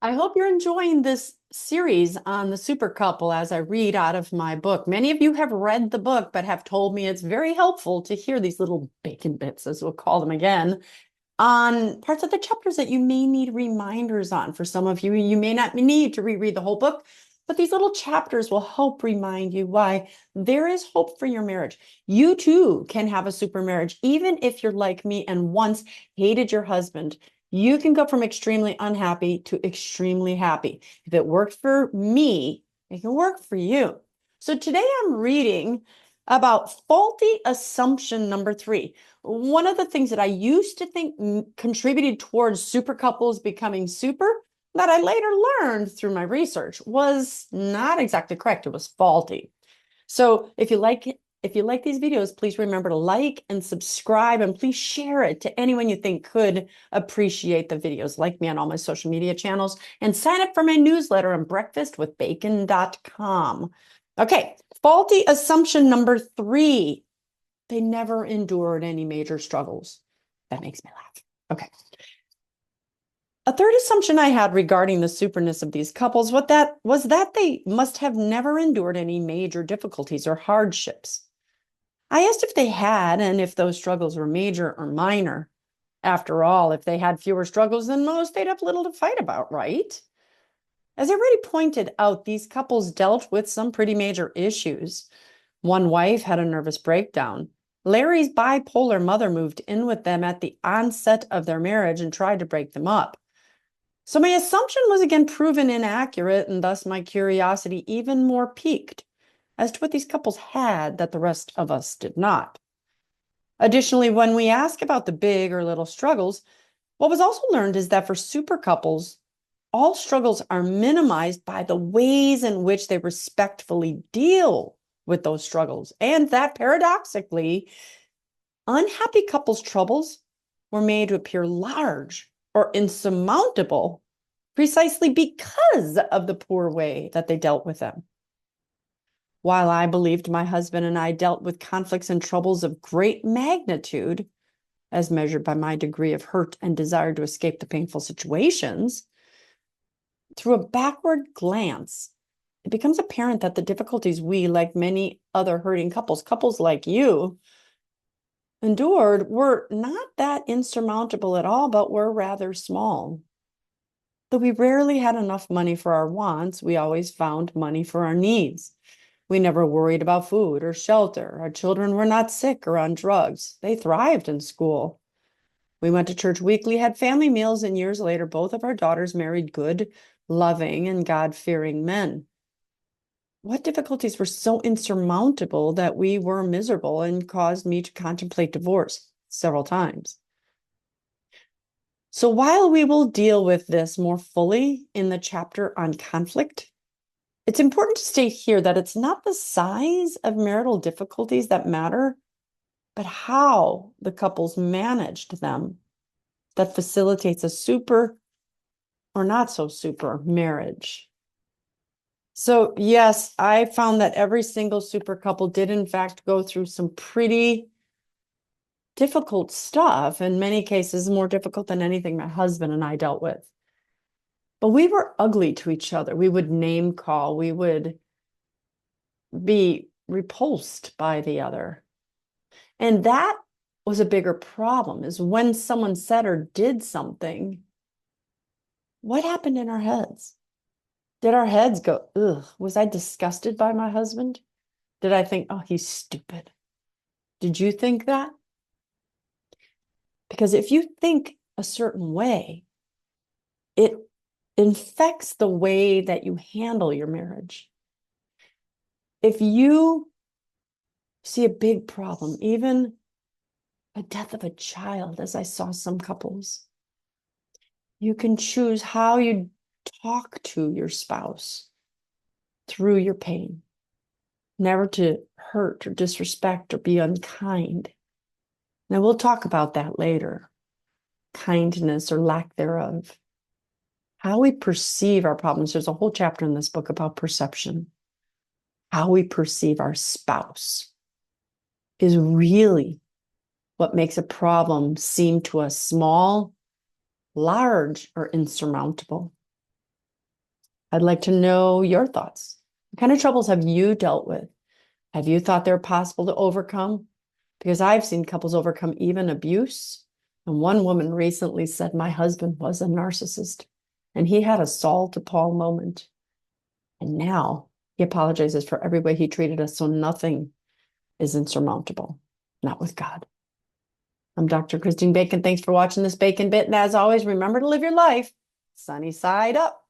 I hope you're enjoying this series on the super couple as I read out of my book. Many of you have read the book, but have told me it's very helpful to hear these little bacon bits, as we'll call them again, on parts of the chapters that you may need reminders on. For some of you, you may not need to reread the whole book, but these little chapters will help remind you why there is hope for your marriage. You too can have a super marriage, even if you're like me and once hated your husband. You can go from extremely unhappy to extremely happy. If it worked for me, it can work for you. So today I'm reading about faulty assumption number 3. One of the things that I used to think contributed towards super couples becoming super that I later learned through my research was not exactly correct. It was faulty. So if you like these videos, please remember to like and subscribe, and please share it to anyone you think could appreciate the videos. Like me on all my social media channels and sign up for my newsletter on breakfastwithbacon.com. Okay, faulty assumption number 3. They never endured any major struggles. That makes me laugh. Okay. A third assumption I had regarding the superness of these couples was that they must have never endured any major difficulties or hardships. I asked if they had, and if those struggles were major or minor. After all, if they had fewer struggles than most, they'd have little to fight about, right? As I already pointed out, these couples dealt with some pretty major issues. One wife had a nervous breakdown. Larry's bipolar mother moved in with them at the onset of their marriage and tried to break them up. So my assumption was again proven inaccurate, and thus my curiosity even more piqued as to what these couples had that the rest of us did not. Additionally, when we ask about the big or little struggles, what was also learned is that for super couples, all struggles are minimized by the ways in which they respectfully deal with those struggles. And that paradoxically, unhappy couples' troubles were made to appear large or insurmountable precisely because of the poor way that they dealt with them. While I believed my husband and I dealt with conflicts and troubles of great magnitude, as measured by my degree of hurt and desire to escape the painful situations, through a backward glance, it becomes apparent that the difficulties we, like many other hurting couples like you, endured were not that insurmountable at all, but were rather small. Though we rarely had enough money for our wants, we always found money for our needs. We never worried about food or shelter. Our children were not sick or on drugs. They thrived in school. We went to church weekly, had family meals, and years later, both of our daughters married good, loving, and God-fearing men. What difficulties were so insurmountable that we were miserable and caused me to contemplate divorce several times? So while we will deal with this more fully in the chapter on conflict, it's important to state here that it's not the size of marital difficulties that matter, but how the couples managed them that facilitates a super or not so super marriage. So yes, I found that every single super couple did in fact go through some pretty difficult stuff, in many cases more difficult than anything my husband and I dealt with. But we were ugly to each other. We would name call, we would be repulsed by the other. And that was a bigger problem, is when someone said or did something, what happened in our heads? Did our heads go, ugh, was I disgusted by my husband? Did I think, oh, he's stupid? Did you think that? Because if you think a certain way, it infects the way that you handle your marriage. If you see a big problem, even a death of a child, as I saw some couples, you can choose how you talk to your spouse through your pain, never to hurt or disrespect or be unkind. Now, we'll talk about that later. Kindness or lack thereof. How we perceive our problems. There's a whole chapter in this book about perception. How we perceive our spouse is really what makes a problem seem to us small, large, or insurmountable. I'd like to know your thoughts. What kind of troubles have you dealt with? Have you thought they're possible to overcome? Because I've seen couples overcome even abuse. And one woman recently said, my husband was a narcissist and he had a Saul to Paul moment. And now he apologizes for every way he treated us. So nothing is insurmountable, not with God. I'm Dr. Christine Bacon. Thanks for watching this Bacon Bit. And as always, remember to live your life sunny side up.